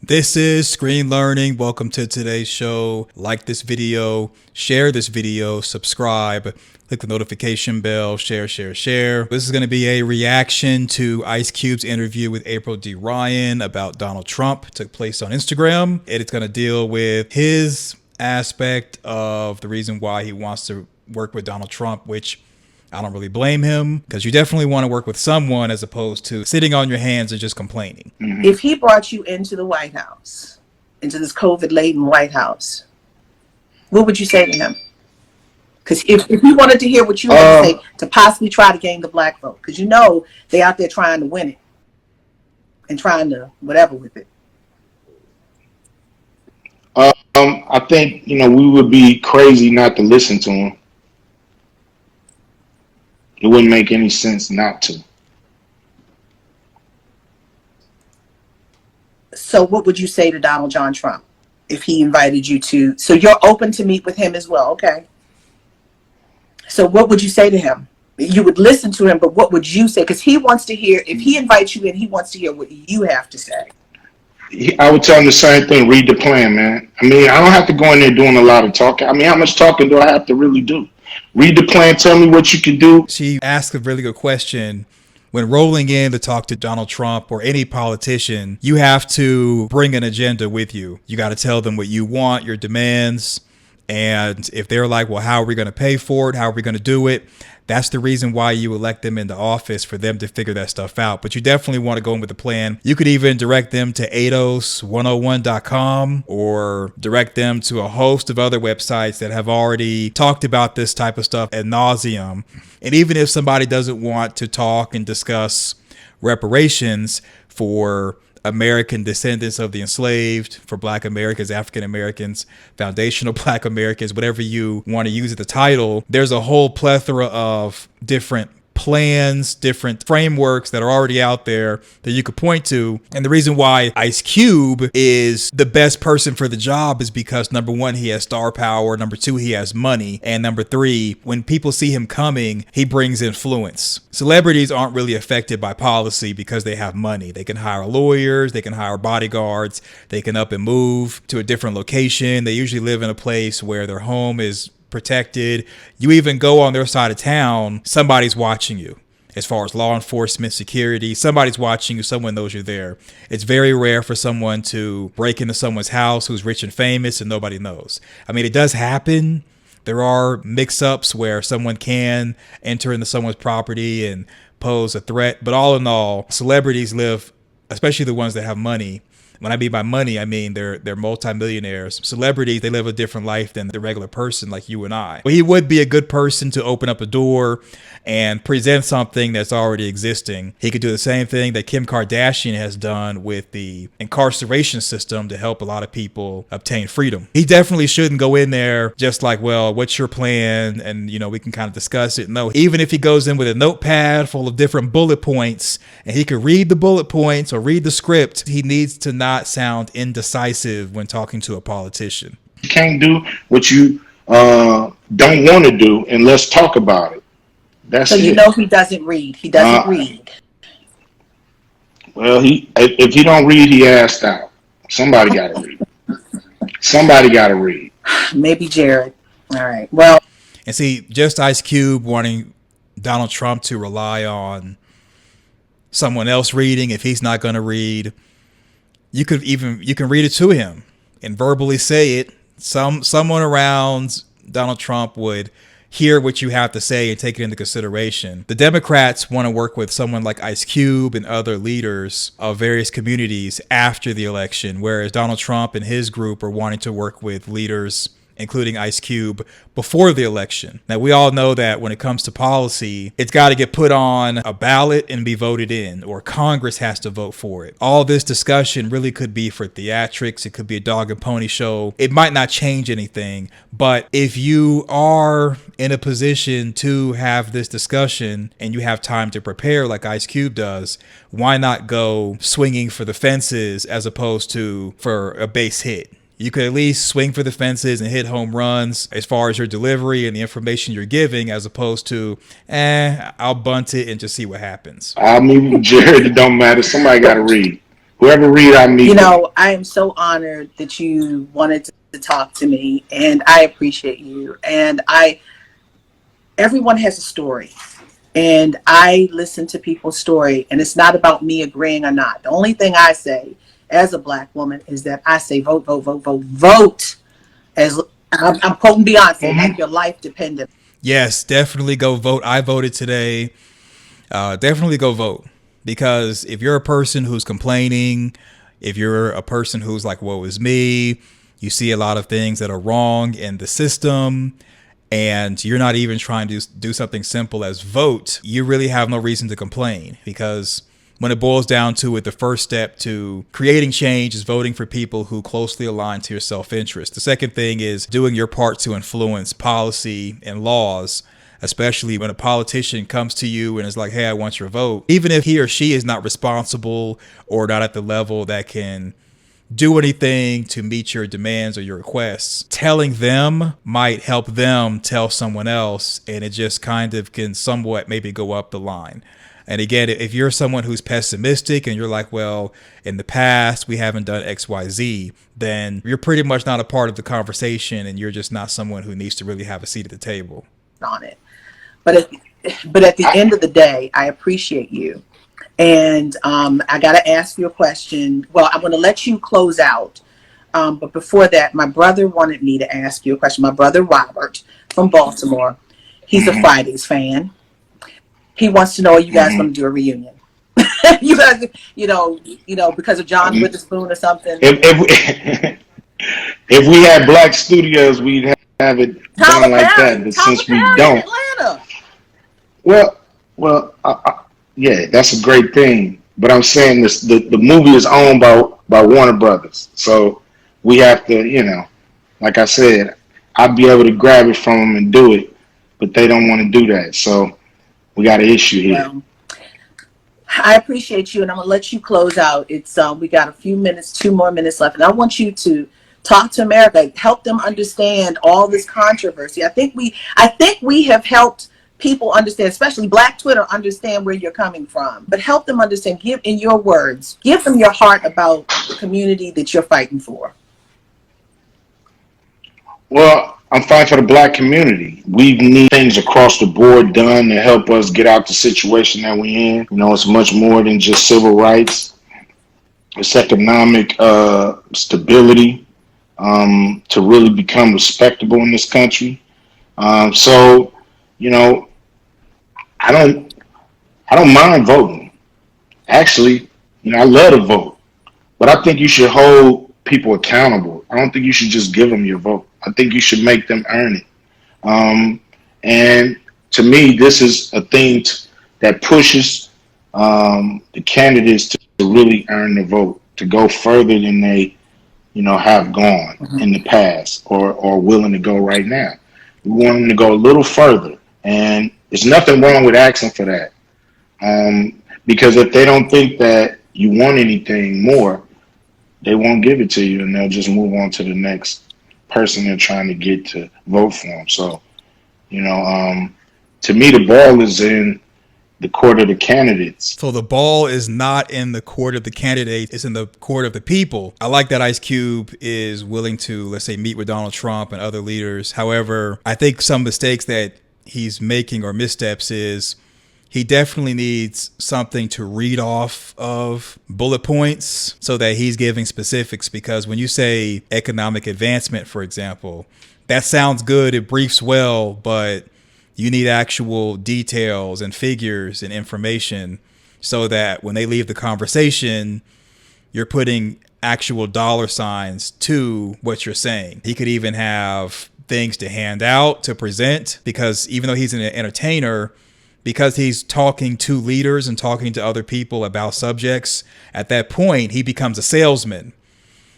This is Screen Learning. Welcome to today's show. Like this video, share this video, subscribe, click the notification bell, share. This is going to be a reaction to Ice Cube's interview with April D. Ryan about Donald Trump. It took place on Instagram. It's going to deal with his aspect of the reason why he wants to work with Donald Trump, which I don't really blame him, because you definitely want to work with someone as opposed to sitting on your hands and just complaining. If he brought you into the White House, into this COVID-laden White House, what would you say to him? Because if you wanted to hear what you had to say to possibly try to gain the black vote, because you know they out there trying to win it and trying to whatever with it. I think, we would be crazy not to listen to him. It wouldn't make any sense not to. So what would you say to Donald John Trump if he invited you to? So you're open to meet with him as well, okay? So what would you say to him? You would listen to him, but what would you say? Because he wants to hear, if he invites you in, he wants to hear what you have to say. I would tell him the same thing. Read the plan, man. I don't have to go in there doing a lot of talking. How much talking do I have to really do? Read the plan. Tell me what you can do. She asked a really good question. When rolling in to talk to Donald Trump or any politician, you have to bring an agenda with you. You got to tell them what you want, your demands. And if they're like, well, how are we going to pay for it? How are we going to do it? That's the reason why you elect them into office, for them to figure that stuff out. But you definitely want to go in with a plan. You could even direct them to ADOS101.com or direct them to a host of other websites that have already talked about this type of stuff ad nauseum. And even if somebody doesn't want to talk and discuss reparations for American descendants of the enslaved, for Black Americans, African Americans, foundational Black Americans, whatever you want to use at the title, there's a whole plethora of different plans, different frameworks that are already out there that you could point to. And the reason why Ice Cube is the best person for the job is because, number one, he has star power. Number two, he has money. And number three, when people see him coming, he brings influence. Celebrities aren't really affected by policy because they have money. They can hire lawyers, they can hire bodyguards, they can up and move to a different location. They usually live in a place where their home is protected. You even go on their side of town, somebody's watching you. As far as law enforcement, security, somebody's watching you, someone knows you're there. It's very rare for someone to break into someone's house who's rich and famous and nobody knows. It does happen. There are mix-ups where someone can enter into someone's property and pose a threat. But all in all, celebrities live, especially the ones that have money. When I mean by money, I mean they're multimillionaires. Celebrities, they live a different life than the regular person like you and I. But he would be a good person to open up a door and present something that's already existing. He could do the same thing that Kim Kardashian has done with the incarceration system to help a lot of people obtain freedom. He definitely shouldn't go in there just like, well, what's your plan? And, we can kind of discuss it. No, even if he goes in with a notepad full of different bullet points and he could read the bullet points or read the script, he needs to not sound indecisive when talking to a politician. You can't do what you don't want to do, and let's talk about it. That's so it. You know he doesn't read. He doesn't read. Well, if he don't read, he asked out. Somebody got to read. Somebody got to read. Maybe Jared. All right. Well, and see, just Ice Cube wanting Donald Trump to rely on someone else reading if he's not going to read. You can read it to him and verbally say it. Someone around Donald Trump would hear what you have to say and take it into consideration. The Democrats want to work with someone like Ice Cube and other leaders of various communities after the election, whereas Donald Trump and his group are wanting to work with leaders, including Ice Cube, before the election. Now, we all know that when it comes to policy, it's got to get put on a ballot and be voted in, or Congress has to vote for it. All this discussion really could be for theatrics. It could be a dog and pony show. It might not change anything, but if you are in a position to have this discussion and you have time to prepare like Ice Cube does, why not go swinging for the fences as opposed to for a base hit? You could at least swing for the fences and hit home runs as far as your delivery and the information you're giving, as opposed to, I'll bunt it and just see what happens. Jared, it don't matter. Somebody got to read. Whoever read, I meet. You know, I am so honored that you wanted to talk to me, and I appreciate you. And everyone has a story, and I listen to people's story, and it's not about me agreeing or not. The only thing I say as a Black woman is that I say vote, vote, vote, vote, vote. As I'm quoting Beyonce, like your life depended. Yes, definitely go vote. I voted today. Definitely go vote, because if you're a person who's complaining, if you're a person who's like, woe is me, you see a lot of things that are wrong in the system, and you're not even trying to do something simple as vote, you really have no reason to complain, because when it boils down to it, the first step to creating change is voting for people who closely align to your self-interest. The second thing is doing your part to influence policy and laws, especially when a politician comes to you and is like, hey, I want your vote. Even if he or she is not responsible or not at the level that can do anything to meet your demands or your requests, telling them might help them tell someone else, and it just kind of can somewhat maybe go up the line. And again, if you're someone who's pessimistic and you're like, well, in the past, we haven't done X, Y, Z, then you're pretty much not a part of the conversation, and you're just not someone who needs to really have a seat at the table. On it. But at the end of the day, I appreciate you. And I got to ask you a question. Well, I'm going to let you close out. But before that, my brother wanted me to ask you a question. My brother, Robert, from Baltimore, he's a Fridays fan. He wants to know, are you guys going to do a reunion? You guys, you know, because of John Witherspoon or something. If we had Black Studios, we'd have it done like that. But since we don't, Atlanta. Well, yeah, that's a great thing. But I'm saying this: the movie is owned by Warner Brothers, so we have to, like I said, I'd be able to grab it from them and do it, but they don't want to do that. So we got an issue here. Well, I appreciate you, and I'm gonna let you close out. It's we got a few minutes, 2 more minutes left, and I want you to talk to America, help them understand all this controversy. I think we have helped people understand, especially Black Twitter, understand where you're coming from. But help them understand. Give, in your words, give them your heart about the community that you're fighting for. Well, I'm fighting for the Black community. We need things across the board done to help us get out the situation that we're in. It's much more than just civil rights. It's economic stability to really become respectable in this country. So, I don't mind voting. Actually, I love to vote, but I think you should hold people accountable. I don't think you should just give them your vote. I think you should make them earn it. And to me, this is a thing that pushes the candidates to really earn the vote, to go further than they, have gone in the past or willing to go right now. We want them to go a little further, and there's nothing wrong with asking for that. Because if they don't think that you want anything more, they won't give it to you, and they'll just move on to the next person they're trying to get to vote for them. So, to me, the ball is in the court of the candidates. So the ball is not in the court of the candidates, it's in the court of the people. I like that Ice Cube is willing to, let's say, meet with Donald Trump and other leaders. However, I think some mistakes that he's making or missteps is he definitely needs something to read off of bullet points so that he's giving specifics, because when you say economic advancement, for example, that sounds good, it briefs well, but you need actual details and figures and information so that when they leave the conversation, you're putting actual dollar signs to what you're saying. He could even have things to hand out, to present, because even though he's an entertainer, because he's talking to leaders and talking to other people about subjects, at that point, he becomes a salesman.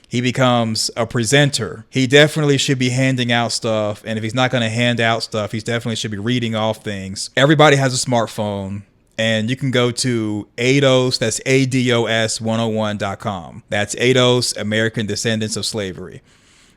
He becomes a presenter. He definitely should be handing out stuff. And if he's not going to hand out stuff, he definitely should be reading off things. Everybody has a smartphone, and you can go to ADOS, that's ADOS 101.com. That's ADOS, American Descendants of Slavery.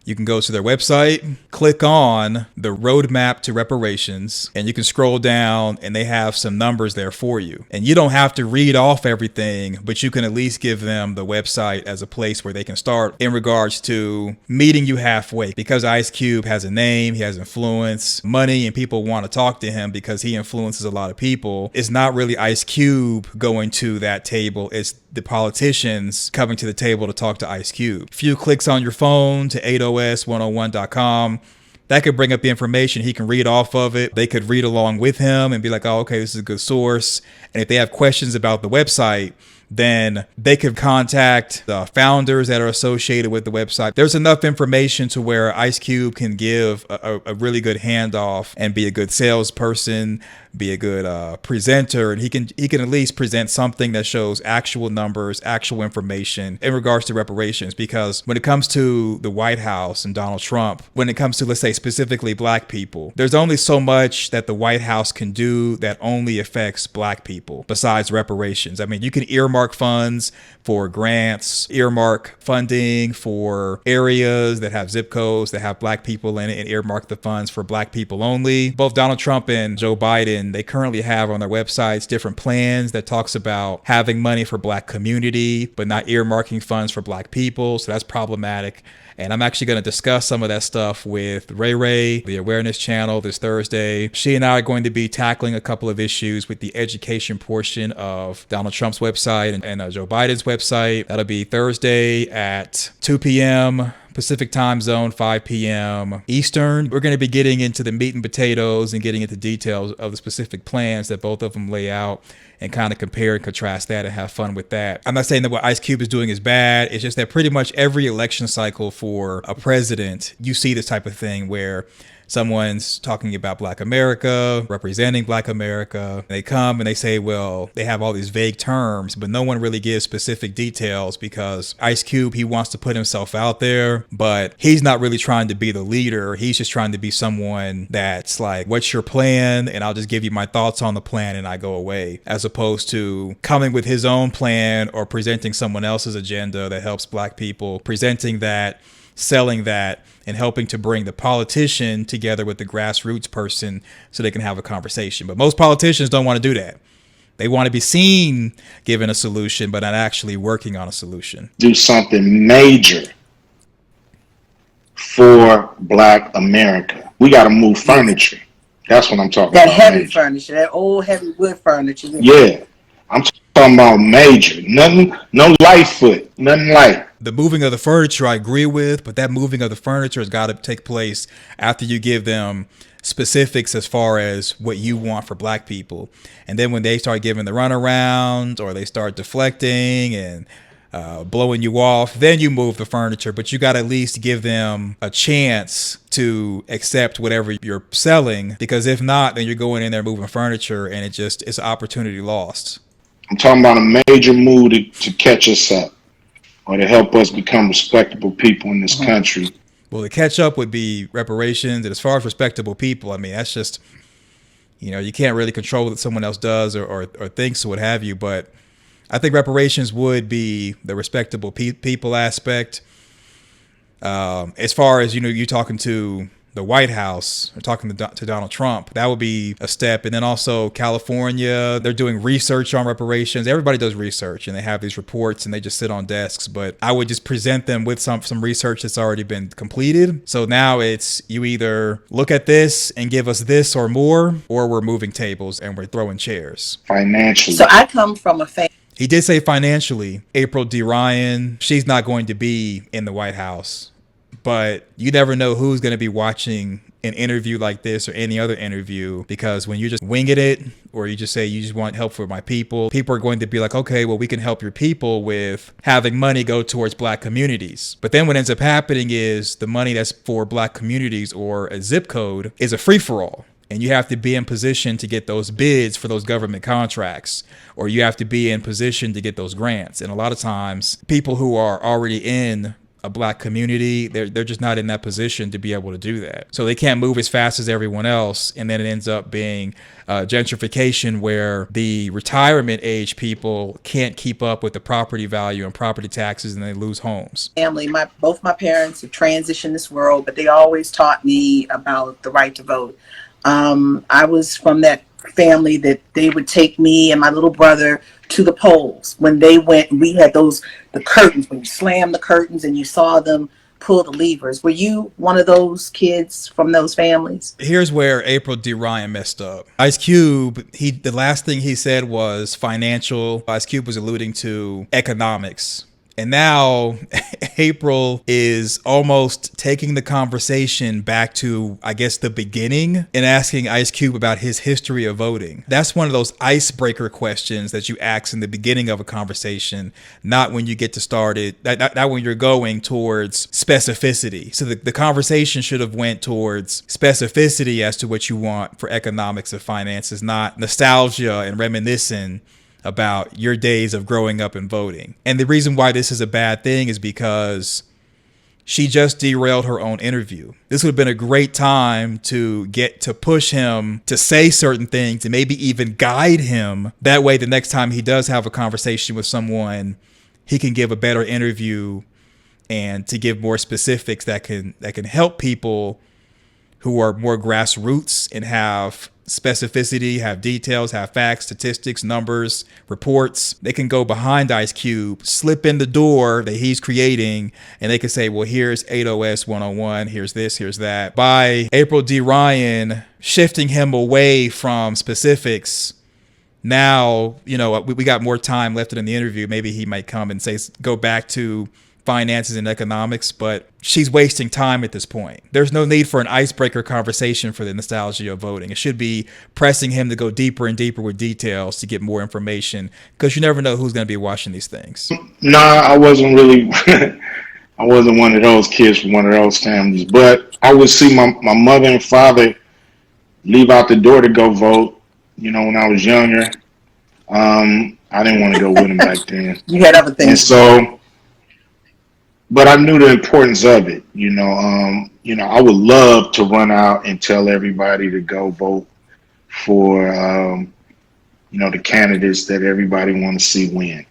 you can go to their website, click on the roadmap to reparations, and you can scroll down and they have some numbers there for you. And you don't have to read off everything, but you can at least give them the website as a place where they can start in regards to meeting you halfway. Because Ice Cube has a name, he has influence, money, and people want to talk to him because he influences a lot of people. It's not really Ice Cube going to that table, it's the politicians coming to the table to talk to Ice Cube. A few clicks on your phone to 8os101.com. That could bring up the information. He can read off of it. They could read along with him and be like, oh, okay, this is a good source. And if they have questions about the website, then they could contact the founders that are associated with the website. There's enough information to where Ice Cube can give a really good handoff and be a good salesperson, be a good presenter, and he can at least present something that shows actual numbers, actual information in regards to reparations. Because when it comes to the White House and Donald Trump, when it comes to, let's say, specifically black people, there's only so much that the White House can do that only affects black people besides reparations. I mean, you can earmark funds for grants, earmark funding for areas that have zip codes that have black people in it, and earmark the funds for black people only. Both Donald Trump and Joe Biden, they currently have on their websites different plans that talks about having money for black community, but not earmarking funds for black people. So that's problematic. And I'm actually going to discuss some of that stuff with Ray Ray, the Awareness Channel, this Thursday. She and I are going to be tackling a couple of issues with the education portion of Donald Trump's website and Joe Biden's website. That'll be Thursday at 2 p.m. Pacific time zone, 5 p.m. Eastern. We're going to be getting into the meat and potatoes and getting into details of the specific plans that both of them lay out and kind of compare and contrast that and have fun with that. I'm not saying that what Ice Cube is doing is bad. It's just that pretty much every election cycle for a president, you see this type of thing where someone's talking about Black America, representing Black America. They come and they say, well, they have all these vague terms, but no one really gives specific details because Ice Cube, he wants to put himself out there, but he's not really trying to be the leader. He's just trying to be someone that's like, what's your plan? And I'll just give you my thoughts on the plan and I go away, as opposed to coming with his own plan or presenting someone else's agenda that helps Black people, presenting that, selling that, and helping to bring the politician together with the grassroots person so they can have a conversation. But most politicians don't want to do that. They want to be seen giving a solution, but not actually working on a solution. Do something major for Black America. We got to move furniture. That's what I'm talking That about. heavy major. furniture, that old heavy wood furniture. Yeah. I'm talking about major. Nothing, no Lightfoot, nothing light. The moving of the furniture, I agree with, but that moving of the furniture has got to take place after you give them specifics as far as what you want for Black people. And then when they start giving the runaround or they start deflecting and blowing you off, then you move the furniture. But you got to at least give them a chance to accept whatever you're selling, because if not, then you're going in there moving furniture and it's an opportunity lost. I'm talking about a major move to catch us up or to help us become respectable people in this country. Well, the catch up would be reparations. And as far as respectable people, I mean, that's just, you can't really control what someone else does or thinks or what have you. But I think reparations would be the respectable people aspect. As far as, you talking to the White House or talking to Donald Trump, that would be a step. And then also California, they're doing research on reparations. Everybody does research and they have these reports and they just sit on desks, but I would just present them with some research that's already been completed. So now it's, you either look at this and give us this or more, or we're moving tables and we're throwing chairs. Financially. So I come from a family. He did say financially, April D. Ryan, she's not going to be in the White House. But you never know who's going to be watching an interview like this or any other interview, because when you're just winging it or you just say you just want help for my people are going to be like, okay, well, we can help your people with having money go towards Black communities. But then what ends up happening is the money that's for Black communities or a zip code is a free-for-all. And you have to be in position to get those bids for those government contracts, or you have to be in position to get those grants. And a lot of times people who are already in a black community. They're just not in that position to be able to do that. So they can't move as fast as everyone else. And then it ends up being gentrification, where the retirement age people can't keep up with the property value and property taxes, and they lose homes. Family, both my parents have transitioned this world, but they always taught me about the right to vote. I was from that family that they would take me and my little brother to the polls. When they went, we had the curtains, when you slammed the curtains and you saw them pull the levers. Were you one of those kids from those families? Here's where April D. Ryan messed up. Ice Cube, the last thing he said was financial. Ice Cube was alluding to economics. And now April is almost taking the conversation back to, I guess, the beginning and asking Ice Cube about his history of voting. That's one of those icebreaker questions that you ask in the beginning of a conversation, not when you get to start it, not when you're going towards specificity. So the conversation should have went towards specificity as to what you want for economics and finances, not nostalgia and reminiscing about your days of growing up and voting. And the reason why this is a bad thing is because she just derailed her own interview. This would have been a great time to get to push him to say certain things and maybe even guide him. That way, the next time he does have a conversation with someone, he can give a better interview and to give more specifics that can help people who are more grassroots and have specificity, have details, have facts, statistics, numbers, reports. They can go behind Ice Cube, slip in the door that he's creating, and they can say, well, here's 8OS 101, here's this, here's that. By April D. Ryan shifting him away from specifics, now, we got more time left in the interview. Maybe he might come and say, go back to finances and economics, but she's wasting time at this point. There's no need for an icebreaker conversation for the nostalgia of voting. It should be pressing him to go deeper and deeper with details to get more information, because you never know who's going to be watching these things. Nah, I wasn't really, I wasn't one of those kids from one of those families, but I would see my mother and father leave out the door to go vote, when I was younger. I didn't want to go with them back then. You had other things. And so, but I knew the importance of it. I would love to run out and tell everybody to go vote for, the candidates that everybody want to see win.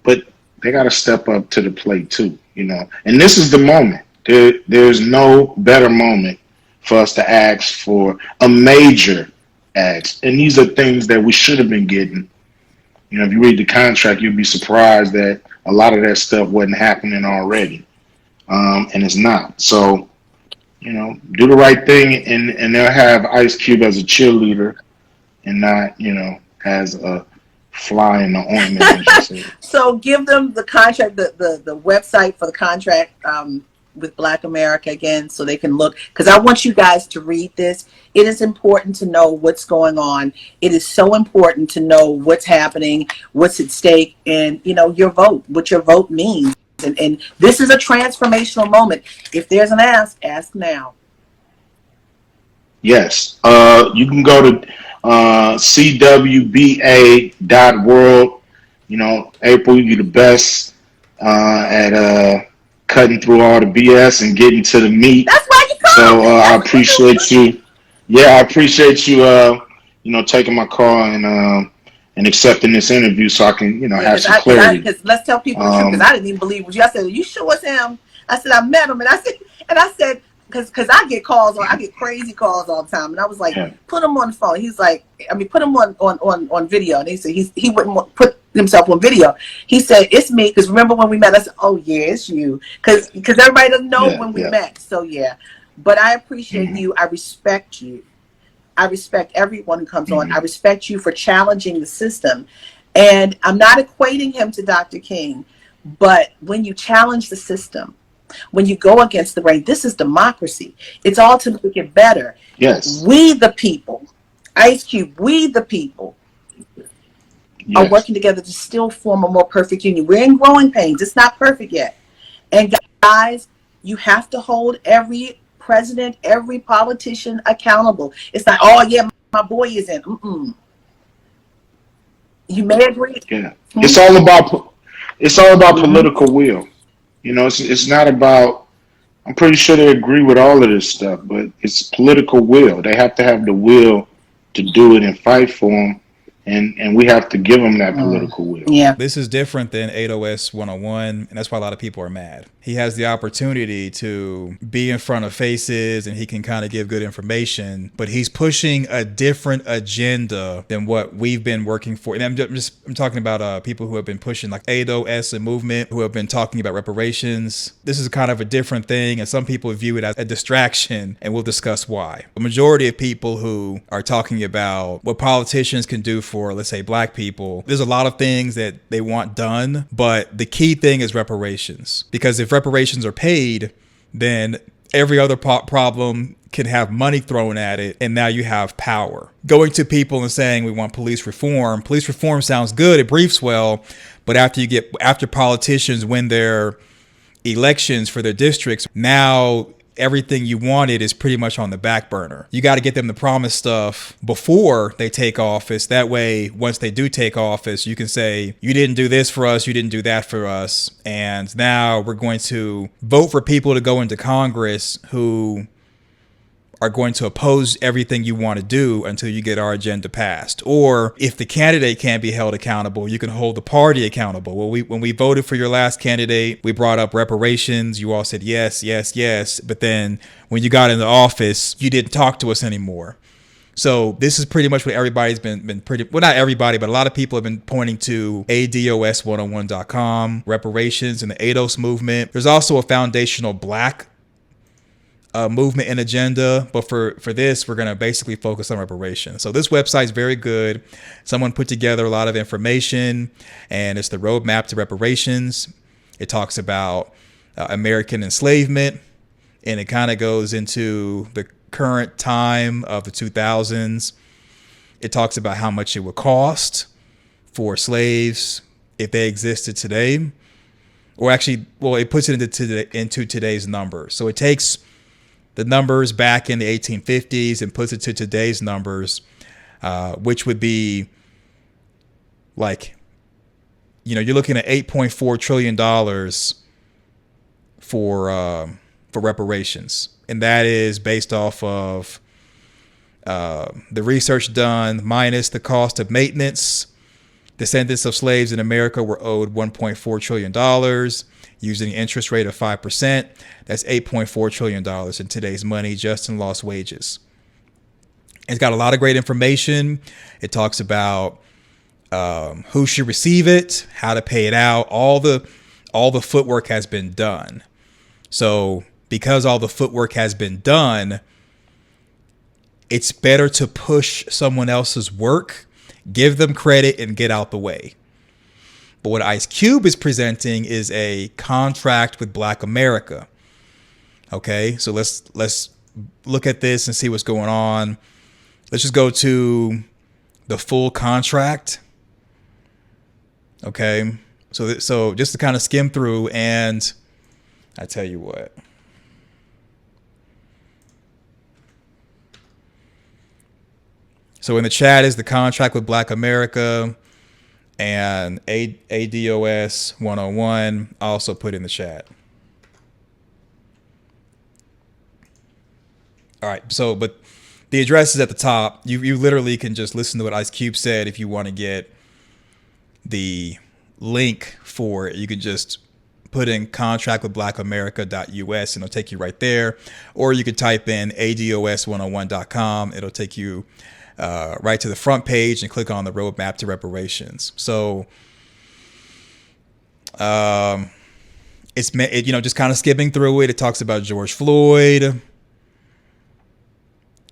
But they got to step up to the plate too, And this is the moment. There's no better moment for us to ask for a major ask. And these are things that we should have been getting. If you read the contract, you'd be surprised that a lot of that stuff wasn't happening already, and it's not. So, do the right thing, and they'll have Ice Cube as a cheerleader, and not, as a fly in the ointment. As you say. So, give them the contract, the website for the contract with Black America again, so they can look. Because I want you guys to read this. It is important to know what's going on. It is so important to know what's happening, what's at stake, and your vote, what your vote means. And this is a transformational moment. If there's an ask now. Yes. You can go to cwba.world. April, you're the best at cutting through all the BS and getting to the meat. That's why you called. So I appreciate you. Yeah, I appreciate you. Taking my call and accepting this interview, so I can have some clarity. Because let's tell people the truth. Because I didn't even believe what you. I said, "Are you sure it's him?" I said, "I met him," and I said, because I get I get crazy calls all the time, and I was like, "Put him on the phone." He's like, put him on video, and he said he wouldn't put himself on video. He said, "It's me," because remember when we met? I said, "Oh yeah, it's you," because everybody doesn't know when we met. So yeah. But I appreciate you. I respect you. I respect everyone who comes on. I respect you for challenging the system. And I'm not equating him to Dr. King, but when you challenge the system, when you go against the grain, this is democracy. It's all to make it better. Yes. We the people, Ice Cube, we the people are working together to still form a more perfect union. We're in growing pains. It's not perfect yet. And guys, you have to hold every president, every politician accountable. It's not, oh yeah, my boy is in. You may agree. Yeah, it's all about political will. You know, it's not about. I'm pretty sure they agree with all of this stuff, but it's political will. They have to have the will to do it and fight for them, and we have to give them that political will. Yeah. This is different than 8OS 101, and that's why a lot of people are mad. He has the opportunity to be in front of faces and he can kind of give good information, but he's pushing a different agenda than what we've been working for. And I'm talking about people who have been pushing like 8OS and movement, who have been talking about reparations. This is kind of a different thing, and some people view it as a distraction, and we'll discuss why. The majority of people who are talking about what politicians can do for, let's say, black people, there's a lot of things that they want done, but the key thing is reparations. Because if reparations are paid, then every other problem can have money thrown at it, and now you have power. Going to people and saying we want police reform sounds good, it briefs well, but after politicians win their elections for their districts, now everything you wanted is pretty much on the back burner. You got to get them to promise stuff before they take office. That way, once they do take office, you can say, you didn't do this for us, you didn't do that for us. And now we're going to vote for people to go into Congress who are going to oppose everything you want to do until you get our agenda passed. Or if the candidate can't be held accountable, you can hold the party accountable. Well, when we voted for your last candidate, we brought up reparations. You all said yes, yes, yes. But then when you got into office, you didn't talk to us anymore. So this is pretty much what everybody's been pretty, well, not everybody, but a lot of people have been pointing to ADOS101.com, reparations, and the ADOS movement. There's also a foundational black movement and agenda, but for this, we're going to basically focus on reparations. So this website is very good. Someone put together a lot of information, and it's the roadmap to reparations. It talks about American enslavement, and it kind of goes into the current time of the 2000s. It talks about how much it would cost for slaves if they existed today, or actually, well, it puts it into today's numbers. So it takes the numbers back in the 1850s and puts it to today's numbers, which would be like, you're looking at $8.4 trillion for reparations. And that is based off of the research done minus the cost of maintenance. Descendants of slaves in America were owed $1.4 trillion. Using an interest rate of 5%, that's $8.4 trillion in today's money, just in lost wages. It's got a lot of great information. It talks about who should receive it, how to pay it out. All the footwork has been done. So because all the footwork has been done, it's better to push someone else's work, give them credit, and get out the way. But what Ice Cube is presenting is a contract with Black America. Okay, so let's look at this and see what's going on. Let's just go to the full contract. Okay, so just to kind of skim through, and I tell you what. So in the chat is the contract with Black America. And ADOS 101, I also put in the chat. All right, so, but the address is at the top. You literally can just listen to what Ice Cube said. If you want to get the link for it, you can just put in contractwithblackamerica.us and it'll take you right there. Or you could type in ADOS101.com. It'll take you right to the front page and click on the roadmap to reparations. So it's just kind of skipping through it. It talks about George Floyd.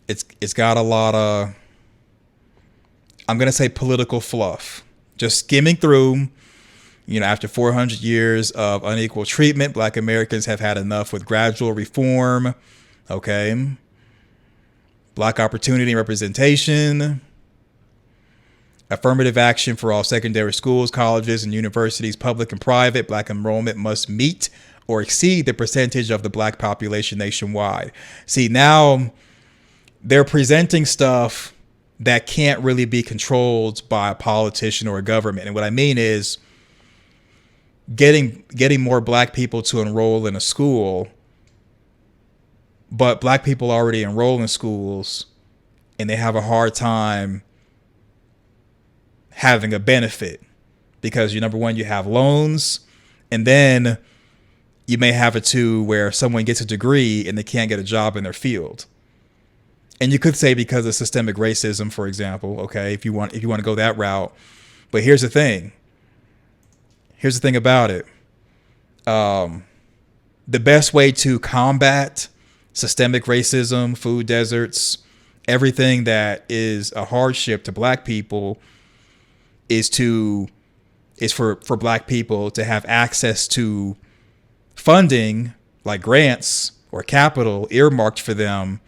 It's got a lot of, I'm gonna say, political fluff. Just skimming through. After 400 years of unequal treatment, Black Americans have had enough with gradual reform. Okay. Black opportunity and representation, affirmative action for all secondary schools, colleges, and universities, public and private. Black enrollment must meet or exceed the percentage of the Black population nationwide. See, now they're presenting stuff that can't really be controlled by a politician or a government. And what I mean is, getting more black people to enroll in a school, but black people already enroll in schools and they have a hard time having a benefit because you, number one, you have loans, and then you may have it too where someone gets a degree and they can't get a job in their field. And you could say because of systemic racism, for example, okay, if you want to go that route. But here's the thing. Here's the thing about it. The best way to combat systemic racism, food deserts, everything that is a hardship to black people is for black people to have access to funding like grants or capital earmarked for them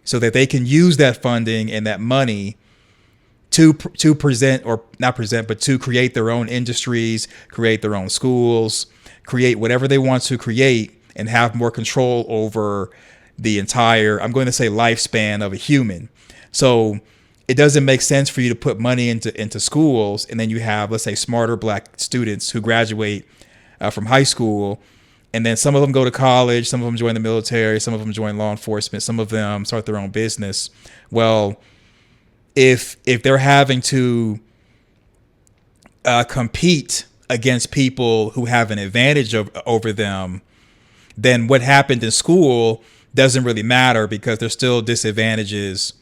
so that they can use that funding and that money to present, or not present, but to create their own industries, create their own schools, create whatever they want to create, and have more control over the entire, I'm going to say, lifespan of a human. So it doesn't make sense for you to put money into schools and then you have, let's say, smarter black students who graduate from high school, and then some of them go to college, some of them join the military, some of them join law enforcement, some of them start their own business. Well, if they're having to compete against people who have an advantage over them, then what happened in school doesn't really matter because there's still disadvantages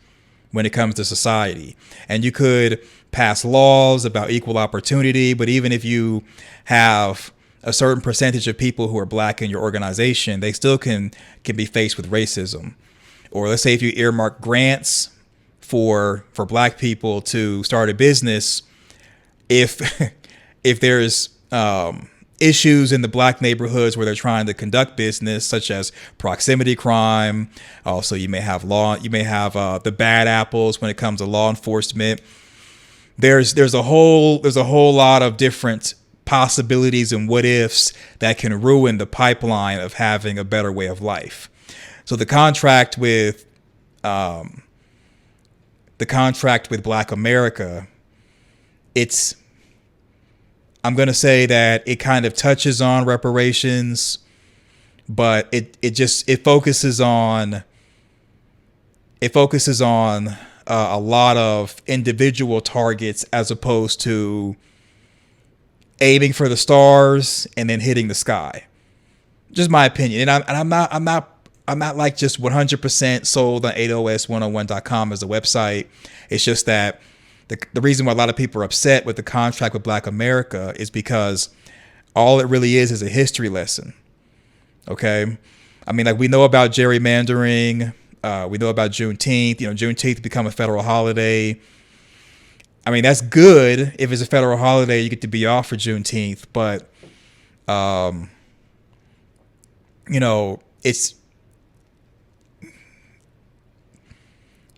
when it comes to society. And you could pass laws about equal opportunity, but even if you have a certain percentage of people who are black in your organization, they still can be faced with racism. Or let's say if you earmark grants for black people to start a business, if there's issues in the black neighborhoods where they're trying to conduct business, such as proximity crime, also you may have the bad apples when it comes to law enforcement. There's a whole lot of different possibilities and what ifs that can ruin the pipeline of having a better way of life. So the contract with Black America, I'm going to say that it kind of touches on reparations, but it focuses on a lot of individual targets as opposed to aiming for the stars and then hitting the sky. Just my opinion. And I'm not like just 100% sold on 8os101.com as a website. It's just that the reason why a lot of people are upset with the contract with Black America is because all it really is a history lesson. Okay. I mean, like, we know about gerrymandering. We know about Juneteenth. Juneteenth become a federal holiday. I mean, that's good. If it's a federal holiday, you get to be off for Juneteenth. But,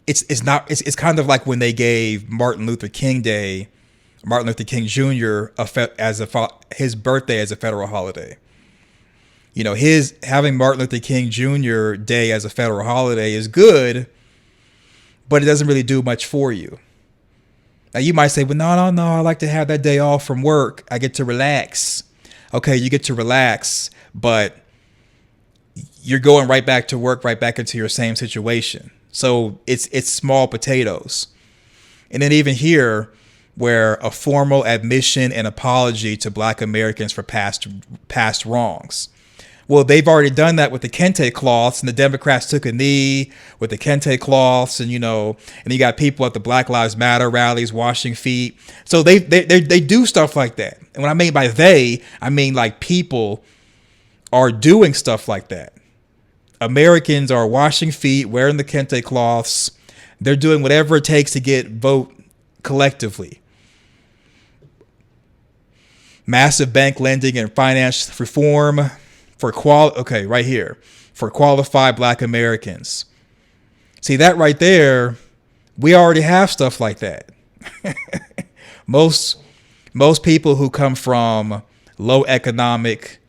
it's kind of like when they gave Martin Luther King Jr. his birthday as a federal holiday. Having Martin Luther King Jr. Day as a federal holiday is good, but it doesn't really do much for you. Now you might say, well, no, I like to have that day off from work. I get to relax. Okay, you get to relax, but you're going right back to work, right back into your same situation. So it's small potatoes. And then even here, where a formal admission and apology to Black Americans for past wrongs. Well, they've already done that with the kente cloths, and the Democrats took a knee with the kente cloths, and you got people at the Black Lives Matter rallies washing feet. So they do stuff like that. And what I mean by they, I mean like people are doing stuff like that. Americans are washing feet, wearing the kente cloths. They're doing whatever it takes to vote collectively. Massive bank lending and finance reform for qualified Black Americans. See, that right there, we already have stuff like that. Most people who come from low economic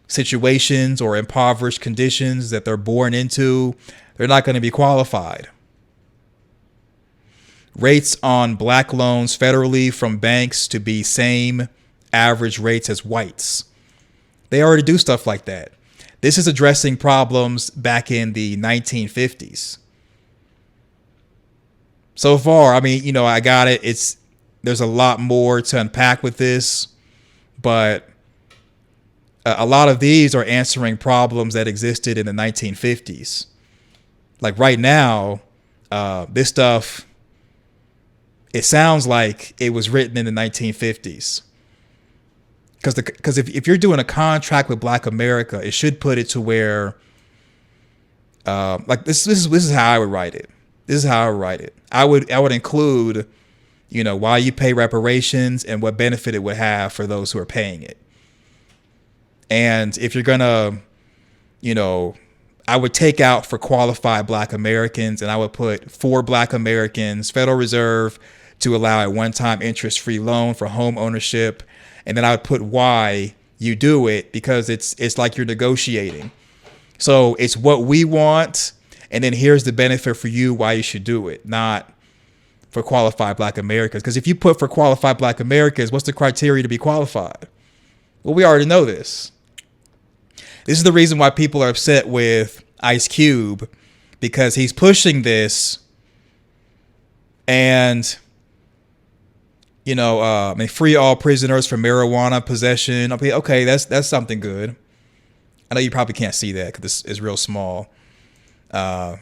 situations or impoverished conditions that they're born into, they're not going to be qualified. Rates on Black loans federally from banks to be same average rates as whites. They already do stuff like that. This is addressing problems back in the 1950s. So far, I mean, you know, I got it. There's a lot more to unpack with this, but a lot of these are answering problems that existed in the 1950s. Like right now, this stuff, it sounds like it was written in the 1950s. Because if you're doing a contract with Black America, it should put it to where, like this is how I would write it. This is how I would write it. I would include, you know, why you pay reparations and what benefit it would have for those who are paying it. And if you're gonna, you know, I would take out for qualified Black Americans, and I would put for Black Americans, Federal Reserve to allow a one-time interest-free loan for home ownership. And then I would put why you do it, because it's like you're negotiating. So it's what we want, and then here's the benefit for you why you should do it, not for qualified Black Americans. Because if you put for qualified Black Americans, what's the criteria to be qualified? Well, we already know this. This is the reason why people are upset with Ice Cube, because he's pushing this, and you know, I mean, free all prisoners from marijuana possession. Okay, that's something good. I know you probably can't see that because this is real small. Sorry,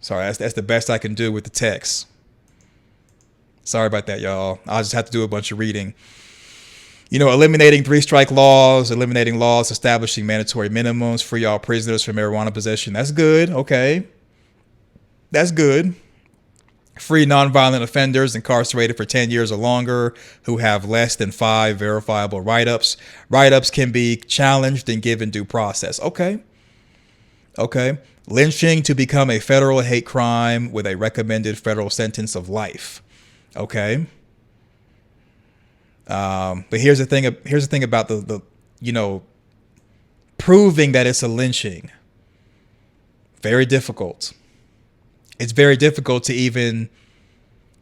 that's the best I can do with the text. Sorry about that, y'all. I'll just have to do a bunch of reading. You know, eliminating 3-strike laws, eliminating laws establishing mandatory minimums, free all prisoners from marijuana possession. That's good. Okay. That's good. Free nonviolent offenders incarcerated for 10 years or longer who have less than 5 verifiable write-ups. Write-ups can be challenged and given due process. Okay. Lynching to become a federal hate crime with a recommended federal sentence of life. Okay. But here's the thing about the you know, proving that it's a lynching. Very difficult. It's very difficult to even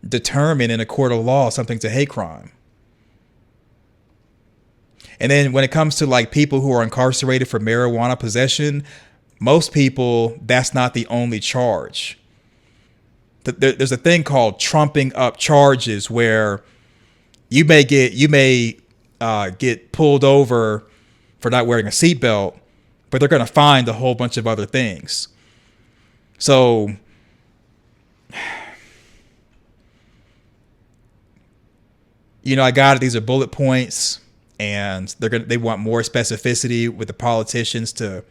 determine in a court of law something's a hate crime. And then when it comes to like people who are incarcerated for marijuana possession, most people, that's not the only charge. There's a thing called trumping up charges where you may get pulled over for not wearing a seatbelt, but they're going to find a whole bunch of other things. So you know, I got it. These are bullet points, and they want more specificity with the politicians to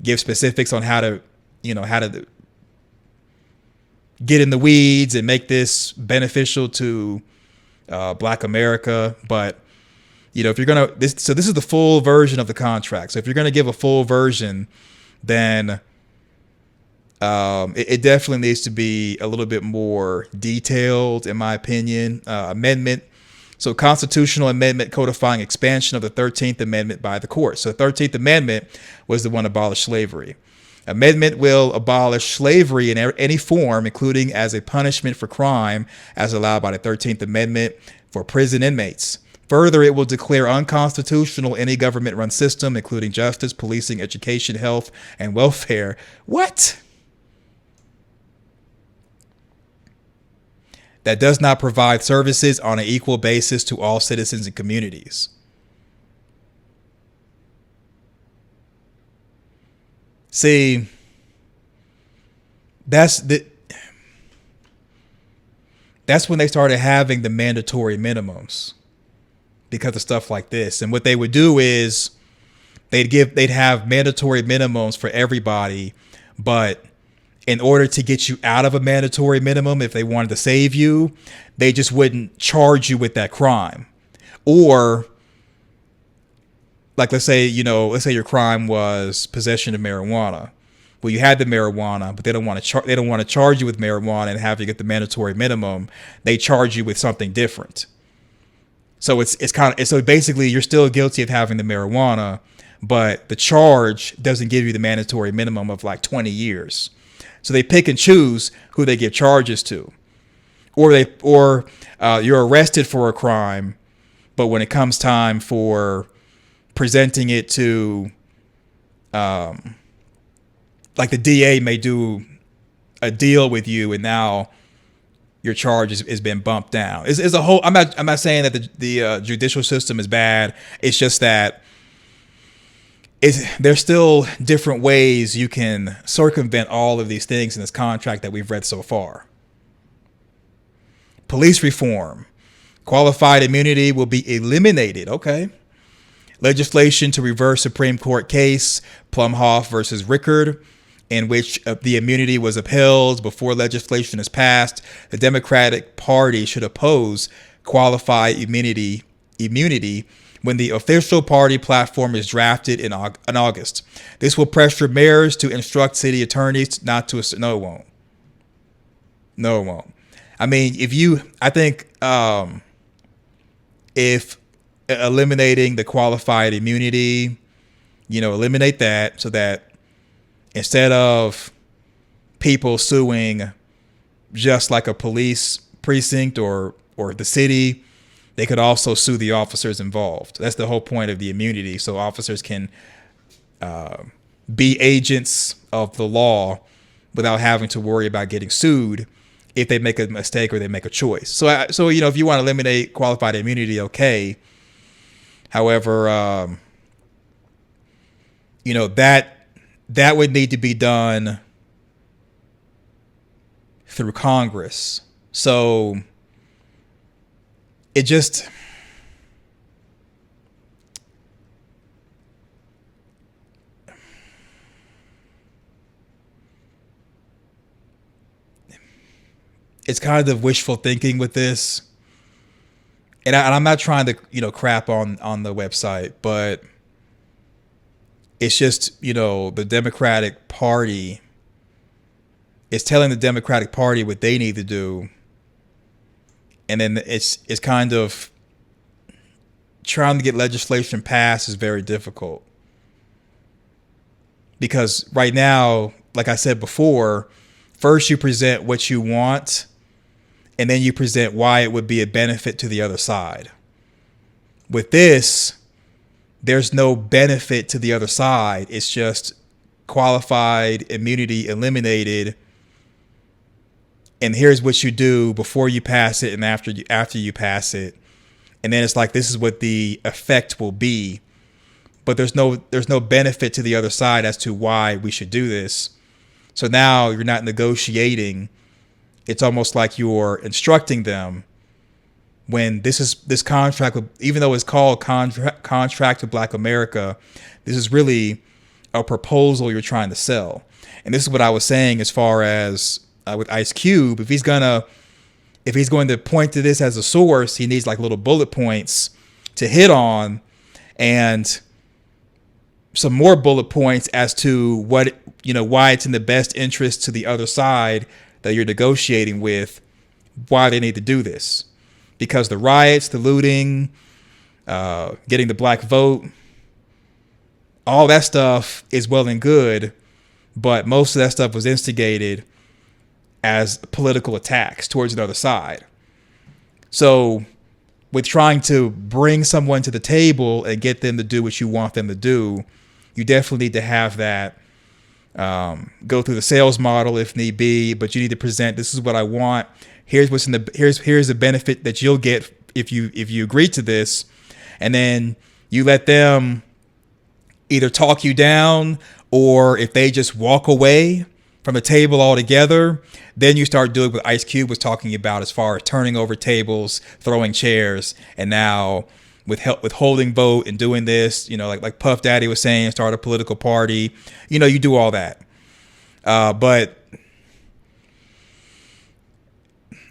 give specifics on how to get in the weeds and make this beneficial to Black America. But you know, if you're gonna this is the full version of the contract. So if you're gonna give a full version, then it definitely needs to be a little bit more detailed, in my opinion. Amendment. So constitutional amendment codifying expansion of the 13th Amendment by the court. So the 13th Amendment was the one that abolished slavery. Amendment will abolish slavery in any form, including as a punishment for crime, as allowed by the 13th Amendment for prison inmates. Further, it will declare unconstitutional any government-run system, including justice, policing, education, health, and welfare. What? That does not provide services on an equal basis to all citizens and communities. See, that's when they started having the mandatory minimums because of stuff like this. And what they would do is they'd have mandatory minimums for everybody, but in order to get you out of a mandatory minimum, if they wanted to save you, they just wouldn't charge you with that crime. Or like, let's say your crime was possession of marijuana. Well, you had the marijuana, but they don't want to charge you with marijuana and have you get the mandatory minimum. They charge you with something different. So so basically you're still guilty of having the marijuana, but the charge doesn't give you the mandatory minimum of like 20 years. So they pick and choose who they give charges to, or you're arrested for a crime, but when it comes time for presenting it to, like the DA may do a deal with you, and now your charge is been bumped down. It's a whole. I'm not saying that the judicial system is bad. It's just that there's still different ways you can circumvent all of these things in this contract that we've read so far. Police reform. Qualified immunity will be eliminated. Okay. Legislation to reverse Supreme Court case Plumhoff versus Rickard, in which the immunity was upheld before legislation is passed. The Democratic Party should oppose qualified immunity when the official party platform is drafted in August. This will pressure mayors to instruct city attorneys not to. No, it won't. No, it won't. I mean, I think if eliminating the qualified immunity, eliminate that so that instead of people suing just like a police precinct or the city, they could also sue the officers involved. That's the whole point of the immunity. So officers can be agents of the law without having to worry about getting sued if they make a mistake or they make a choice. So if you want to eliminate qualified immunity, okay. However, that would need to be done through Congress. So it just, it's kind of wishful thinking with this. And I'm not trying to, crap on the website, but it's just, the Democratic Party is telling the Democratic Party what they need to do. And then it's kind of trying to get legislation passed is very difficult. Because right now, like I said before, first you present what you want, and then you present why it would be a benefit to the other side. With this, there's no benefit to the other side. It's just qualified immunity eliminated. And here's what you do before you pass it and after you pass it. And then it's like, this is what the effect will be. But there's no benefit to the other side as to why we should do this. So now you're not negotiating. It's almost like you're instructing them when this contract, even though it's called Contract to Black America, this is really a proposal you're trying to sell. And this is what I was saying as far as with Ice Cube. If he's going to point to this as a source, he needs like little bullet points to hit on, and some more bullet points as to what, why it's in the best interest to the other side that you're negotiating with, why they need to do this. Because the riots, the looting, getting the black vote, all that stuff is well and good, but most of that stuff was instigated as political attacks towards another side. So with trying to bring someone to the table and get them to do what you want them to do, you definitely need to have that go through the sales model if need be, but you need to present, this is what I want. Here's what's in here's the benefit that you'll get if you agree to this. And then you let them either talk you down, or if they just walk away from the table altogether, then you start doing what Ice Cube was talking about as far as turning over tables, throwing chairs, and now withholding vote and doing this, like Puff Daddy was saying, start a political party. You do all that. But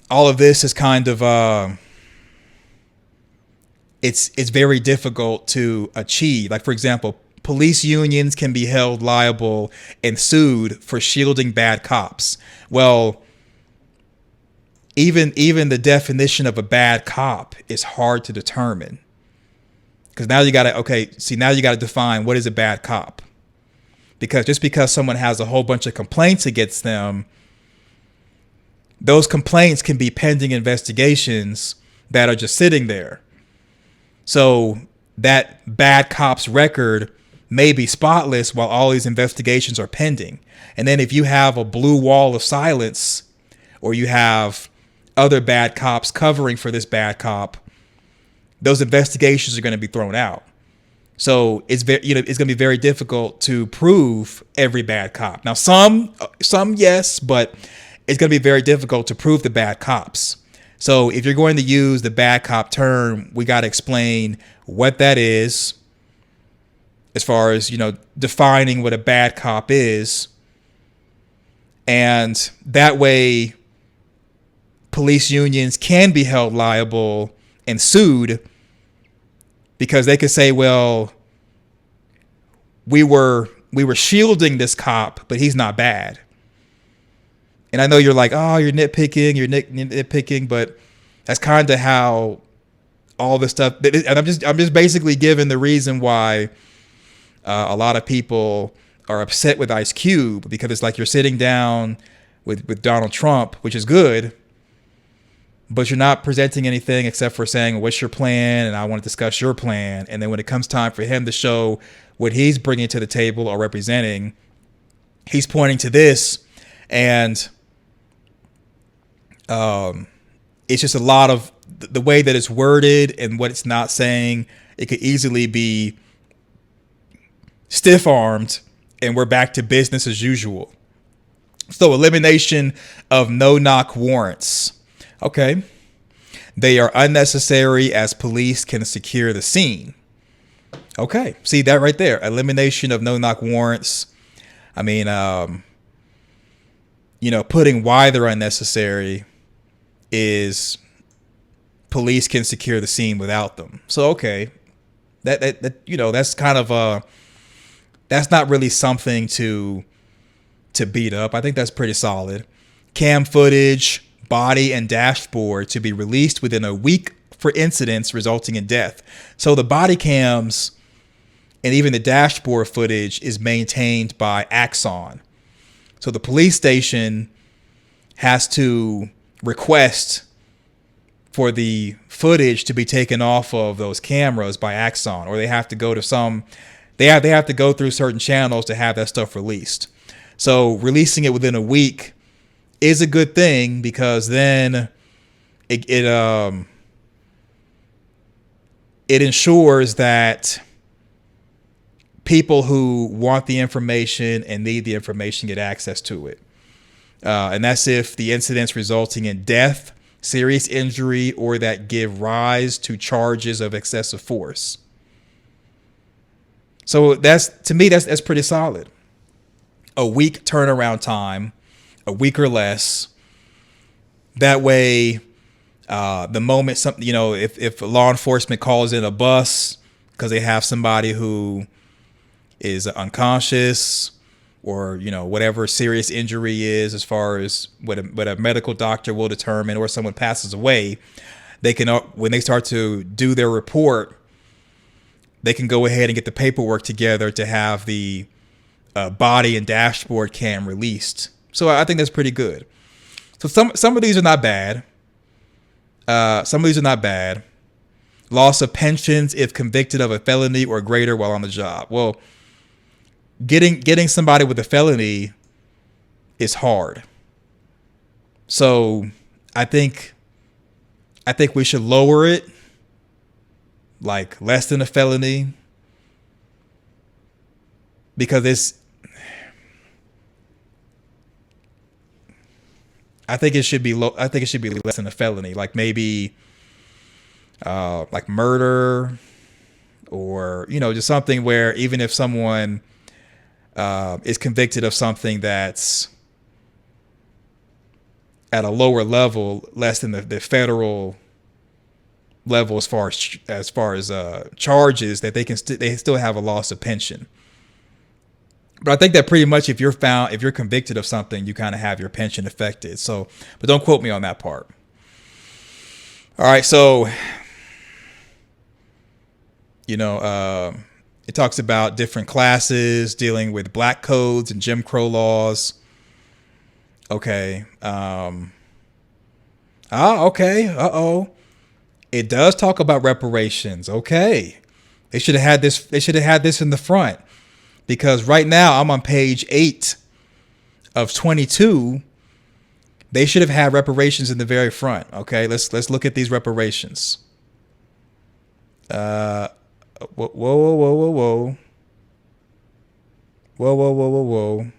all of this is kind of it's very difficult to achieve. Like, for example, police unions can be held liable and sued for shielding bad cops. Well, even the definition of a bad cop is hard to determine. Because now you got to define what is a bad cop. Because just because someone has a whole bunch of complaints against them, those complaints can be pending investigations that are just sitting there. So that bad cop's record may be spotless while all these investigations are pending. And then if you have a blue wall of silence, or you have other bad cops covering for this bad cop, those investigations are going to be thrown out. So it's very, it's going to be very difficult to prove every bad cop. Now, some yes, but it's going to be very difficult to prove the bad cops. So if you're going to use the bad cop term, we got to explain what that is, as far as, defining what a bad cop is. And that way, police unions can be held liable and sued, because they could say, well, we were shielding this cop, but he's not bad. And I know you're like, oh, you're nitpicking, but that's kind of how all this stuff. And I'm just basically giving the reason why a lot of people are upset with Ice Cube, because it's like you're sitting down with Donald Trump, which is good, but you're not presenting anything except for saying, what's your plan? And I want to discuss your plan. And then when it comes time for him to show what he's bringing to the table or representing, he's pointing to this. And it's just a lot of the way that it's worded and what it's not saying. It could easily be stiff-armed and we're back to business as usual. So elimination of no-knock warrants. Okay. They are unnecessary as police can secure the scene. Okay. See that right there. Elimination of no-knock warrants. I mean, putting why they're unnecessary is police can secure the scene without them. So, okay. That that's kind of that's not really something to beat up. I think that's pretty solid. Cam footage, body, and dashboard to be released within a week for incidents resulting in death. So the body cams and even the dashboard footage is maintained by Axon. So the police station has to request for the footage to be taken off of those cameras by Axon, or they have to go to they have to go through certain channels to have that stuff released. So releasing it within a week is a good thing, because then it ensures that people who want the information and need the information get access to it. And that's if the incidents resulting in death, serious injury, or that give rise to charges of excessive force. So to me, that's pretty solid. A week turnaround time, a week or less. That way, the moment something, if law enforcement calls in a bus because they have somebody who is unconscious, or whatever serious injury is, as far as what a medical doctor will determine, or someone passes away, they can, when they start to do their report, they can go ahead and get the paperwork together to have the body and dashboard cam released. So I think that's pretty good. So some of these are not bad. Loss of pensions if convicted of a felony or greater while on the job. Well, getting somebody with a felony is hard. So I think we should lower it, like less than a felony, because I think it should be less than a felony, like maybe like murder, or just something where even if someone is convicted of something that's at a lower level, less than the federal level as far as charges, that they still have a loss of pension. But I think that pretty much if you're convicted of something, you kind of have your pension affected. So, but don't quote me on that part. All right, so it talks about different classes dealing with black codes and Jim Crow laws. Okay. Okay. It does talk about reparations. Okay. They should have had this. They should have had this in the front, because right now I'm on page 8 of 22. They should have had reparations in the very front. Okay, let's look at these reparations. Whoa, whoa, whoa, whoa, whoa, whoa, whoa, whoa, whoa, whoa,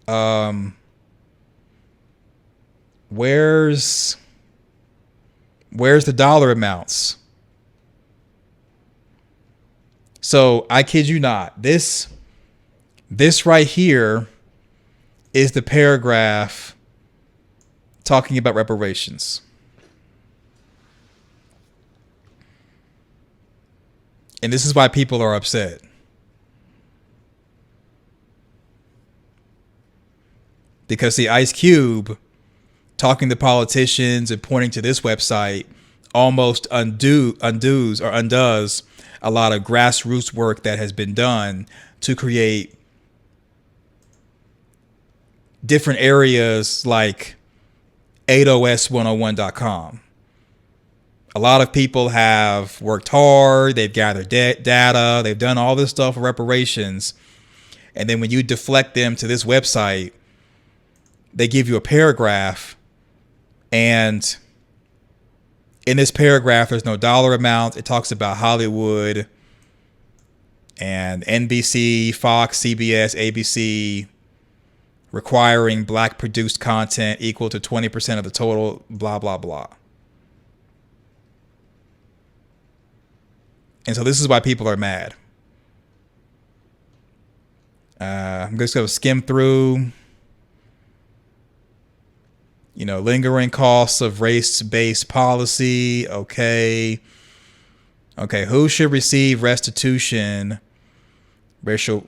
whoa. Where's the dollar amounts? So I kid you not, this right here is the paragraph talking about reparations. And this is why people are upset. Because the Ice Cube talking to politicians and pointing to this website almost undoes a lot of grassroots work that has been done to create different areas like 8os101.com. A lot of people have worked hard, they've gathered data, they've done all this stuff for reparations, and then when you deflect them to this website, they give you a paragraph, and in this paragraph there's no dollar amount. It talks about Hollywood and NBC, Fox, CBS, ABC requiring black produced content equal to 20% of the total, blah, blah, blah. And so this is why people are mad. I'm just going to skim through. Lingering costs of race-based policy. Okay. Who should receive restitution? Racial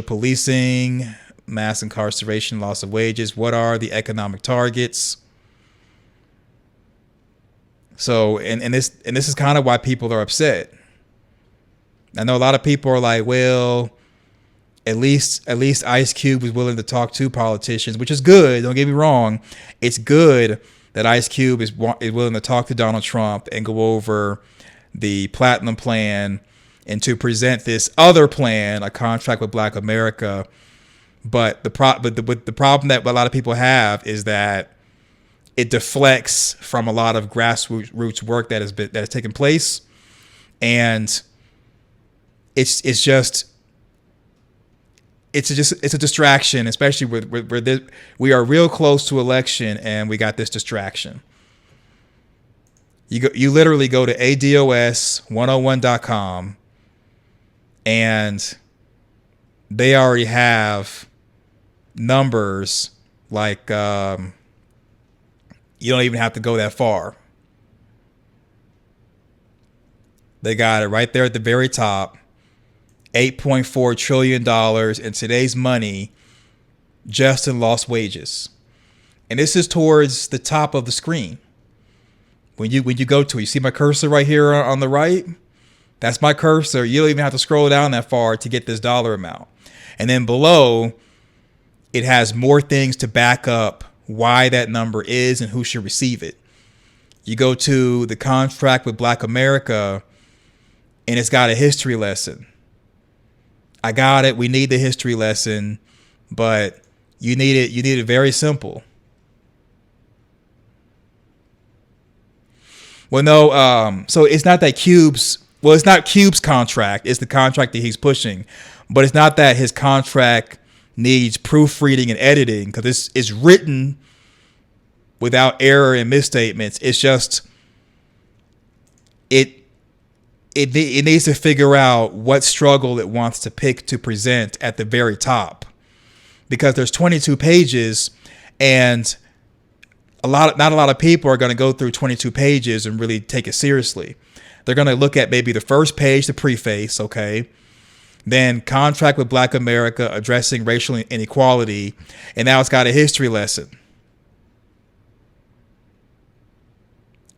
policing, mass incarceration, loss of wages. What are the economic targets? So, and this is kind of why people are upset. I know a lot of people are like, well, at least Ice Cube was willing to talk to politicians, which is good. Don't get me wrong. It's good that Ice Cube is willing to talk to Donald Trump and go over the Platinum Plan and to present this other plan, a contract with Black America. But the problem that a lot of people have is that it deflects from a lot of grassroots work that has taken place, and it's a distraction, especially with this. We are real close to election, and we got this distraction. You literally go to ADOS101.com, and they already have numbers like you don't even have to go that far. They got it right there at the very top. $8.4 trillion in today's money just in lost wages. And this is towards the top of the screen. When you go to it, you see my cursor right here on the right? That's my cursor. You don't even have to scroll down that far to get this dollar amount. And then below, it has more things to back up why that number is and who should receive it. You go to the contract with Black America, and it's got a history lesson. I got it. We need the history lesson, but you need it very simple. Well, no, so it's not that it's not Cube's contract. It's the contract that he's pushing, but it's not that his contract needs proofreading and editing, because it's written without error and misstatements. It's just, it needs to figure out what struggle it wants to pick to present at the very top, because there's 22 pages, and not a lot of people are going to go through 22 pages and really take it seriously. They're going to look at maybe the first page, the preface, okay, then contract with Black America addressing racial inequality, and now it's got a history lesson.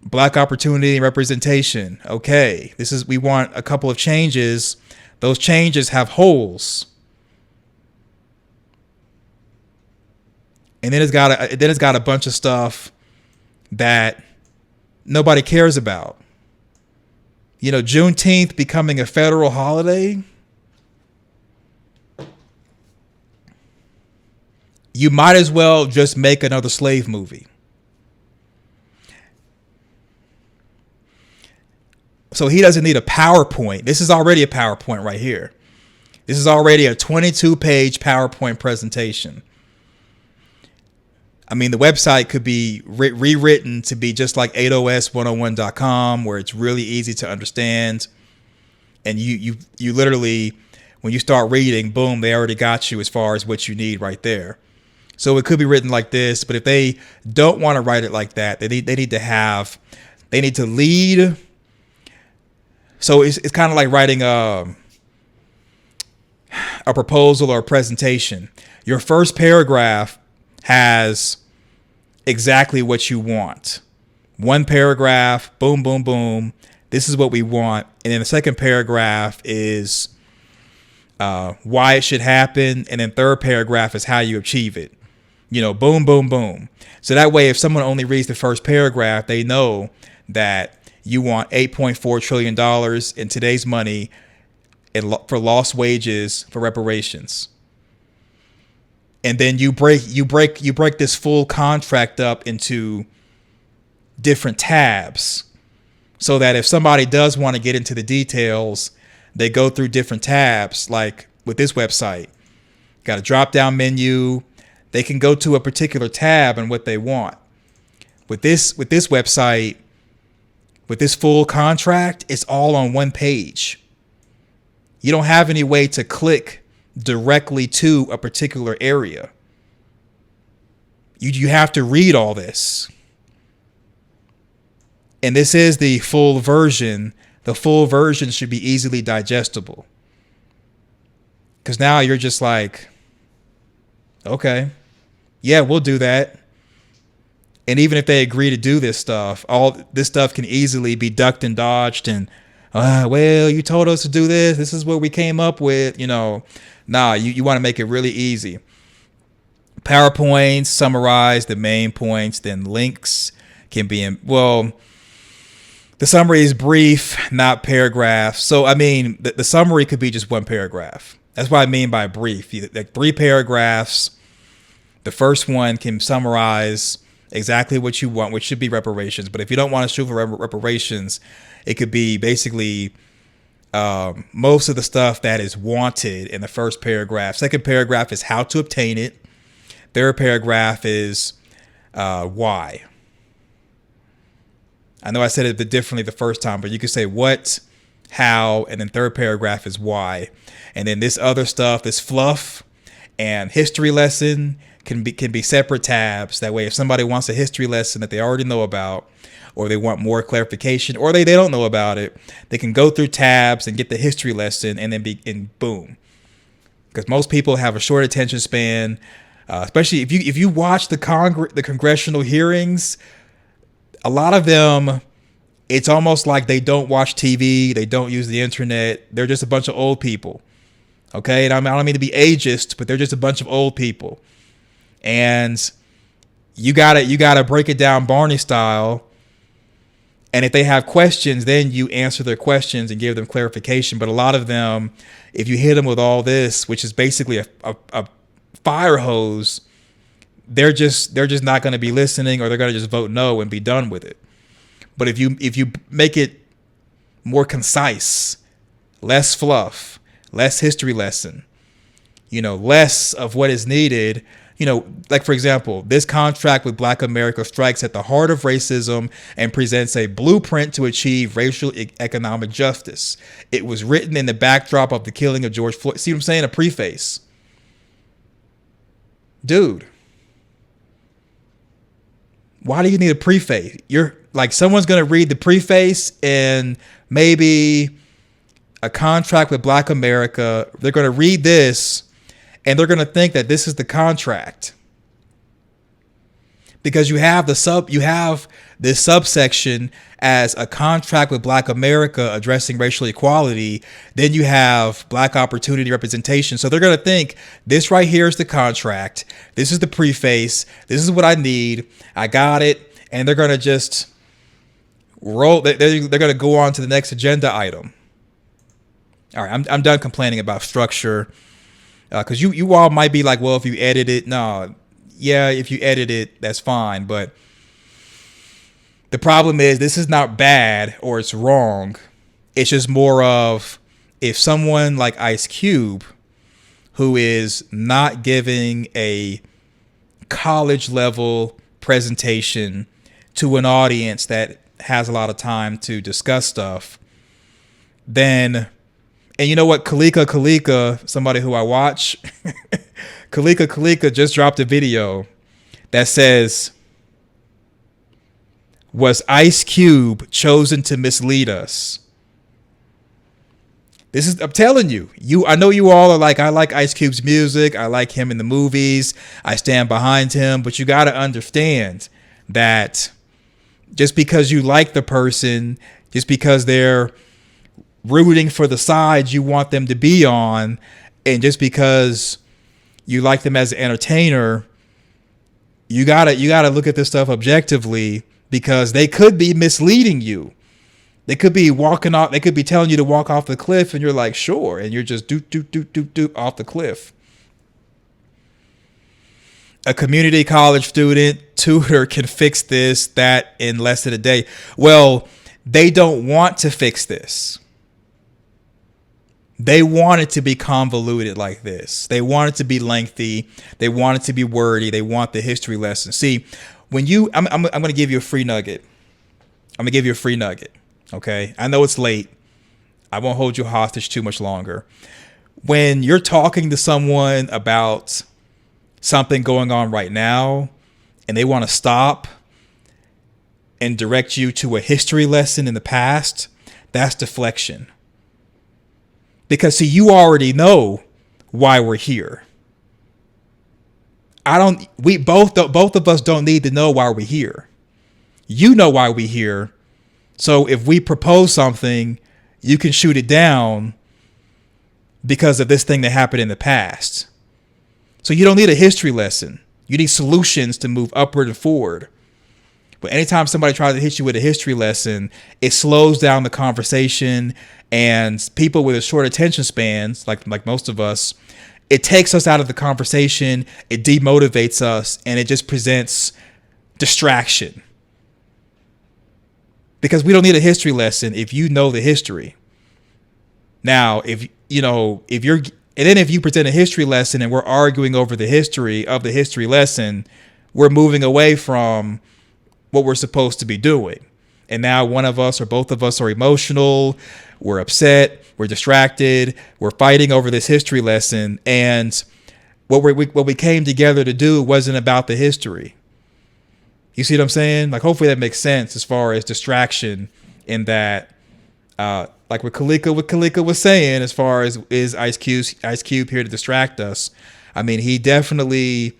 Black opportunity and representation. Okay, we want a couple of changes. Those changes have holes. And then it's got a bunch of stuff that nobody cares about. Juneteenth becoming a federal holiday, you might as well just make another slave movie. So he doesn't need a PowerPoint. This is already a PowerPoint right here. This is already a 22-page PowerPoint presentation. I mean, the website could be rewritten to be just like 8os101.com, where it's really easy to understand. And you literally, when you start reading, boom, they already got you as far as what you need right there. So it could be written like this, but if they don't want to write it like that, they need to lead. So it's kind of like writing a proposal or a presentation. Your first paragraph has exactly what you want. One paragraph, boom, boom, boom. This is what we want. And then the second paragraph is why it should happen. And then third paragraph is how you achieve it. Boom, boom, boom. So that way, if someone only reads the first paragraph, they know that you want $8.4 trillion in today's money for lost wages for reparations. And then you break this full contract up into different tabs, so that if somebody does want to get into the details, they go through different tabs. Like with this website, got a drop down menu. They can go to a particular tab and what they want. With this website, with this full contract, it's all on one page. You don't have any way to click directly to a particular area. You have to read all this. And this is the full version. The full version should be easily digestible. Because now you're just like, okay, yeah, we'll do that. And even if they agree to do this stuff, all this stuff can easily be ducked and dodged. And, well, you told us to do this. This is what we came up with. Nah, you want to make it really easy. PowerPoints summarize the main points. Then links can be the summary is brief, not paragraphs. So, I mean, the summary could be just one paragraph. That's what I mean by brief. Like 3 paragraphs. The first one can summarize exactly what you want, which should be reparations. But if you don't want to shoot for reparations, it could be basically most of the stuff that is wanted in the first paragraph. Second paragraph is how to obtain it. Third paragraph is why. I know I said it a bit differently the first time, but you could say what, how, and then third paragraph is why. And then this other stuff, this fluff and history lesson can be separate tabs. That way, if somebody wants a history lesson that they already know about, or they want more clarification, or they don't know about it, they can go through tabs and get the history lesson, and then boom. Because most people have a short attention span, especially if you watch the congressional hearings. A lot of them, it's almost like they don't watch TV, they don't use the internet. They're just a bunch of old people. Okay, and I don't mean to be ageist, but they're just a bunch of old people. And you gotta break it down Barney style. And if they have questions, then you answer their questions and give them clarification. But a lot of them, if you hit them with all this, which is basically a fire hose, they're just not going to be listening, or they're going to just vote no and be done with it. But if you make it more concise, less fluff, less history lesson, less of what is needed. Like, for example, this contract with Black America strikes at the heart of racism and presents a blueprint to achieve racial economic justice. It was written in the backdrop of the killing of George Floyd. See what I'm saying? A preface. Dude, why do you need a preface? You're like, someone's going to read the preface and maybe a contract with Black America. They're going to read this and they're going to think that this is the contract, because you have this subsection as a contract with Black America addressing racial equality. Then you have Black opportunity representation. So they're going to think this right here is the contract. This is the preface. This is what I need. I got it. And they're going to just They're going to go on to the next agenda item. All right, I'm done complaining about structure, because you all might be like, well, if you edit it, no, yeah, if you edit it, that's fine. But the problem is, this is not bad or it's wrong. It's just more of, if someone like Ice Cube, who is not giving a college level presentation to an audience that has a lot of time to discuss stuff, then, and you know what, Kalika, somebody who I watch, Kalika just dropped a video that says, was Ice Cube chosen to mislead us? This is, I'm telling you, I know you all are like, I like Ice Cube's music. I like him in the movies. I stand behind him. But you got to understand that just because you like the person, just because they're rooting for the side you want them to be on, and just because you like them as an entertainer, you gotta look at this stuff objectively, because they could be misleading you. They could be walking off. They could be telling you to walk off the cliff, and you're like, sure, and you're just doop off the cliff. A community college student tutor can fix this, that in less than a day. Well, they don't want to fix this. They want it to be convoluted like this. They want it to be lengthy. They want it to be wordy. They want the history lesson. See, when I'm going to give you a free nugget. I'm going to give you a free nugget. Okay. I know it's late. I won't hold you hostage too much longer. When you're talking to someone about something going on right now, and they want to stop and direct you to a history lesson in the past, that's deflection. Because, see, you already know why we're here. Both of us don't need to know why we're here. You know why we're here. So if we propose something, you can shoot it down because of this thing that happened in the past. So you don't need a history lesson. You need solutions to move upward and forward. But anytime somebody tries to hit you with a history lesson, it slows down the conversation, and people with a short attention spans, like most of us, it takes us out of the conversation, it demotivates us, and it just presents distraction. Because we don't need a history lesson if you know the history. Now, if you present a history lesson and we're arguing over the history of the history lesson, we're moving away from what we're supposed to be doing. And now one of us or both of us are emotional, we're upset, we're distracted, we're fighting over this history lesson. And what we came together to do wasn't about the history. You see what I'm saying? Like, hopefully that makes sense as far as distraction, in that, like what Kalika was saying, as far as, is Ice Cube here to distract us? I mean, he definitely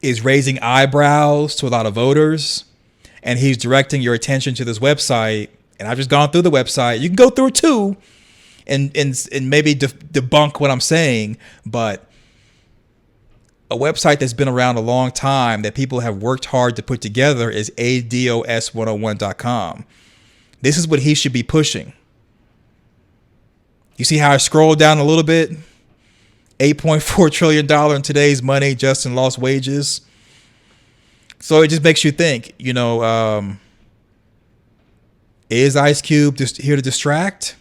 is raising eyebrows to a lot of voters, and he's directing your attention to this website. And I've just gone through the website. You can go through it too, and maybe debunk what I'm saying, but a website that's been around a long time that people have worked hard to put together is ADOS101.com. This is what he should be pushing. You see how I scrolled down a little bit? $8.4 trillion in today's money just in lost wages. So it just makes you think, is Ice Cube just here to distract?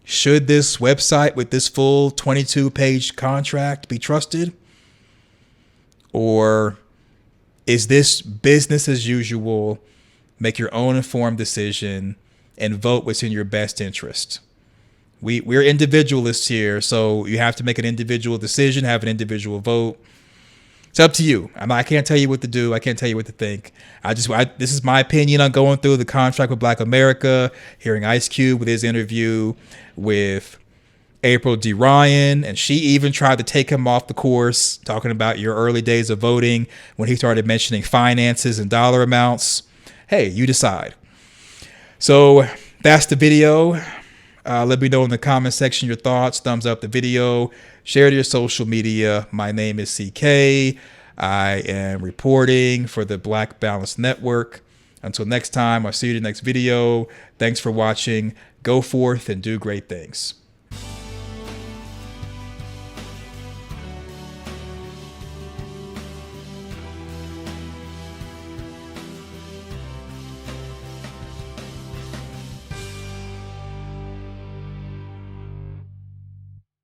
Should this website with this full 22-page contract be trusted? Or is this business as usual? Make your own informed decision and vote what's in your best interest. We're individualists here, so you have to make an individual decision, have an individual vote. It's up to you. I can't tell you what to do. I can't tell you what to think. This is my opinion on going through the contract with Black America, hearing Ice Cube with his interview with April D. Ryan, and she even tried to take him off the course, talking about your early days of voting when he started mentioning finances and dollar amounts. Hey, you decide. So that's the video. Let me know in the comment section your thoughts. Thumbs up the video. Share to your social media. My name is CK. I am reporting for the Black Balance Network. Until next time, I'll see you in the next video. Thanks for watching. Go forth and do great things.